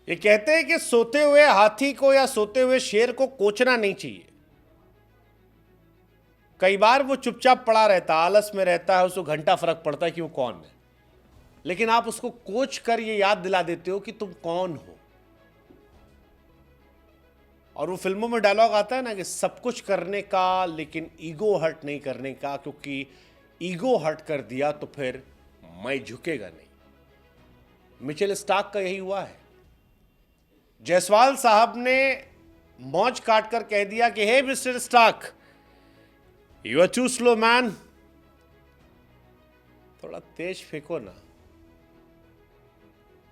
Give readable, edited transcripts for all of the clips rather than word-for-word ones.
ये कहते हैं कि सोते हुए हाथी को या सोते हुए शेर को कोचना नहीं चाहिए। कई बार वो चुपचाप पड़ा रहता, आलस में रहता है, उसको घंटा फर्क पड़ता है कि वो कौन है, लेकिन आप उसको कोच कर ये याद दिला देते हो कि तुम कौन हो। और वो फिल्मों में डायलॉग आता है ना कि सब कुछ करने का लेकिन ईगो हर्ट नहीं करने का, क्योंकि ईगो हर्ट कर दिया तो फिर मैं झुकेगा नहीं। मिचेल स्टार्क का यही हुआ है। जायसवाल साहब ने मौज काट कर कह दिया कि hey mister Stark, you are too slow man, थोड़ा तेज फेंको ना।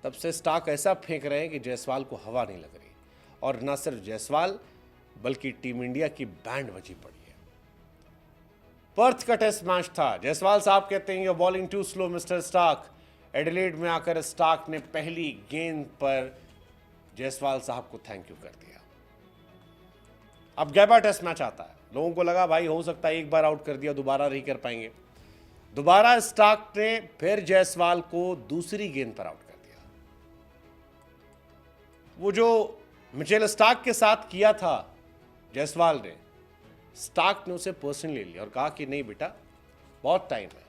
तब से स्टार्क ऐसा फेंक रहे हैं कि जायसवाल को हवा नहीं लग रही। और ना सिर्फ जायसवाल बल्कि टीम इंडिया की बैंड बजी पड़ी है। पर्थ का टेस्ट मैच था। जायसवाल साहब कहते हैं you bowling too slow mister Starc. Adelaide में आकर स्टार्क ने पहली गेंद पर जायसवाल साहब को थैंक यू कर दिया। अब गैबा टेस्ट मैच आता है। लोगों को लगा भाई हो सकता है एक बार आउट कर दिया, दोबारा नहीं कर पाएंगे। दोबारा स्टार्क ने फिर जायसवाल को दूसरी गेंद पर आउट कर दिया। वो जो मिचेल स्टार्क के साथ किया था जायसवाल ने, स्टार्क ने उसे पर्सनली ले लिया और कहा कि नहीं बेटा, बहुत टाइम है,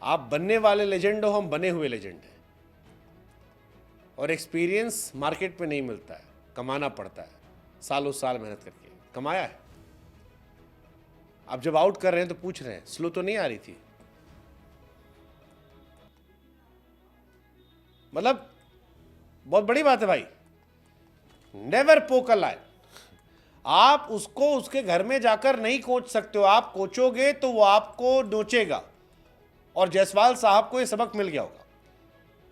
आप बनने वाले लेजेंड हो, हम बने हुए लेजेंड हैं। और एक्सपीरियंस मार्केट में नहीं मिलता है, कमाना पड़ता है, सालों साल मेहनत करके कमाया है। अब जब आउट कर रहे हैं तो पूछ रहे हैं स्लो तो नहीं आ रही थी। मतलब बहुत बड़ी बात है भाई। नेवर पोक अ लायन। आप उसको उसके घर में जाकर नहीं कोच सकते हो। आप कोचोगे तो वो आपको नोचेगा। और जायसवाल साहब को ये सबक मिल गया होगा।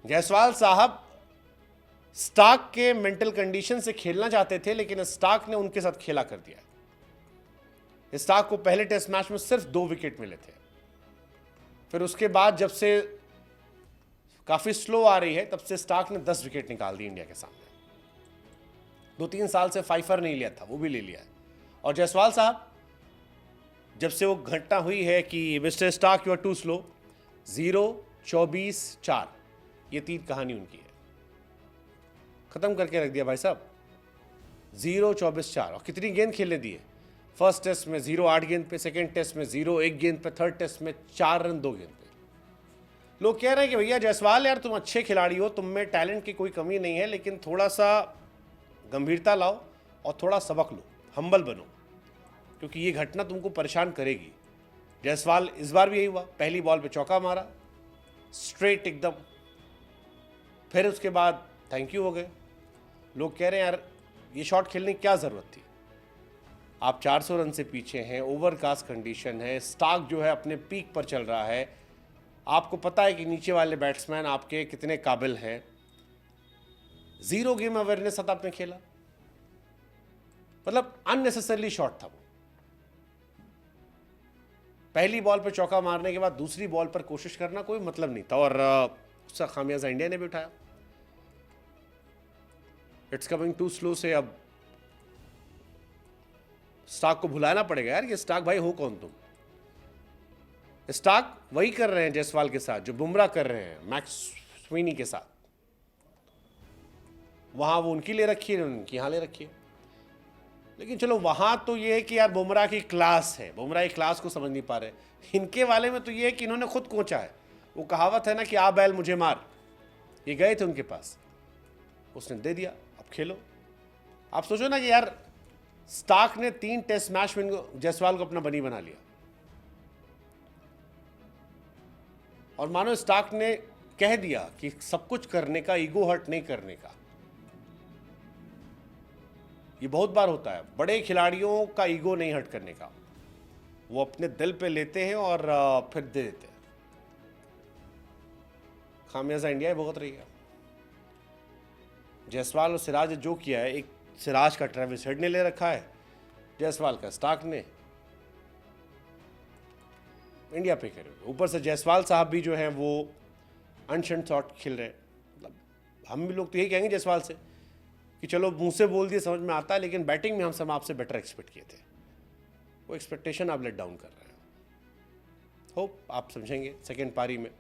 जायसवाल साहब स्टार्क के मेंटल कंडीशन से खेलना चाहते थे, लेकिन स्टार्क ने उनके साथ खेला कर दिया। स्टार्क को पहले टेस्ट मैच में सिर्फ 2 विकेट मिले थे। फिर उसके बाद जब से काफी स्लो आ रही है, तब से स्टार्क ने 10 विकेट निकाल दी इंडिया के सामने। 2-3 साल से फाइफर नहीं लिया था, वो भी ले लिया है। और जायसवाल साहब, जब से वो घटना हुई है कि mister Stark you are too slow, 0, 24, 4, ये 3 कहानी उनकी है। खत्म करके रख दिया भाई साहब। 0, 24, 4। और कितनी गेंद खेलने दी है। फर्स्ट टेस्ट में 0 8 गेंद पे, सेकेंड टेस्ट में 0 1 गेंद पे, थर्ड टेस्ट में 4 रन 2 गेंद पे। लोग कह रहे हैं कि भैया जायसवाल यार तुम अच्छे खिलाड़ी हो, तुम में टैलेंट की कोई कमी नहीं है, लेकिन थोड़ा सा गंभीरता लाओ और थोड़ा सबक लो, हम्बल बनो, क्योंकि ये घटना तुमको परेशान करेगी। जायसवाल इस बार भी यही हुआ। पहली बॉल पे चौका मारा, स्ट्रेट एकदम। फिर उसके बाद थैंक यू हो गए। लोग कह रहे हैं यार ये शॉट खेलने की क्या ज़रूरत थी। आप 400 रन से पीछे हैं, ओवरकास्ट कंडीशन है, स्टार्क जो है अपने पीक पर चल रहा है, आपको पता है कि नीचे वाले बैट्समैन आपके कितने काबिल हैं। 0 गेम अवेयरनेस साथ आपने खेला। मतलब अननेसेसरली शॉट था वो। पहली बॉल पर चौका मारने के बाद दूसरी बॉल पर कोशिश करना कोई मतलब नहीं था, और उसका खामियाजा इंडिया ने भी उठाया। इट्स कमिंग टू स्लो से अब स्टार्क को भुलाना पड़ेगा यार, ये स्टार्क भाई हो कौन तुम। स्टार्क वही कर रहे हैं जायसवाल के साथ जो बुमराह कर रहे हैं मैक्स स्विनी के साथ। वहां वो उनकी ले रखी है, उनकी यहां ले रखी है। लेकिन चलो वहां तो ये है कि यार बुमराह की क्लास है, बुमराह की क्लास को समझ नहीं पा रहे। इनके वाले में तो ये है कि इन्होंने खुद कोचा है। वो कहावत है ना कि आ बैल मुझे मार। ये गए थे उनके पास, उसने दे दिया, अब खेलो। आप सोचो ना कि यार स्टार्क ने 3 टेस्ट मैच में जायसवाल को अपना बनी बना लिया, और मानो स्टार्क ने कह दिया कि सब कुछ करने का, ईगो हर्ट नहीं करने का। ये बहुत बार होता है, बड़े खिलाड़ियों का ईगो नहीं हर्ट करने का। वो अपने दिल पे लेते हैं और फिर दे देते हैं। खामियाजा इंडिया भुगत रही है। जायसवाल और सिराज ने जो किया है, एक सिराज का ट्रेविस हेड ने ले रखा है, जायसवाल का स्टार्क ने, इंडिया पे करे। ऊपर से जायसवाल साहब भी जो हैं वो अनशन शॉट खेल रहे हैं। मतलब हम भी लोग तो यही कहेंगे जायसवाल से कि चलो मुंह से बोल दिए, समझ में आता है, लेकिन बैटिंग में हम सब आपसे बेटर एक्सपेक्ट किए थे। वो एक्सपेक्टेशन आप लेट डाउन कर रहे हैं। होप आप समझेंगे सेकेंड पारी में।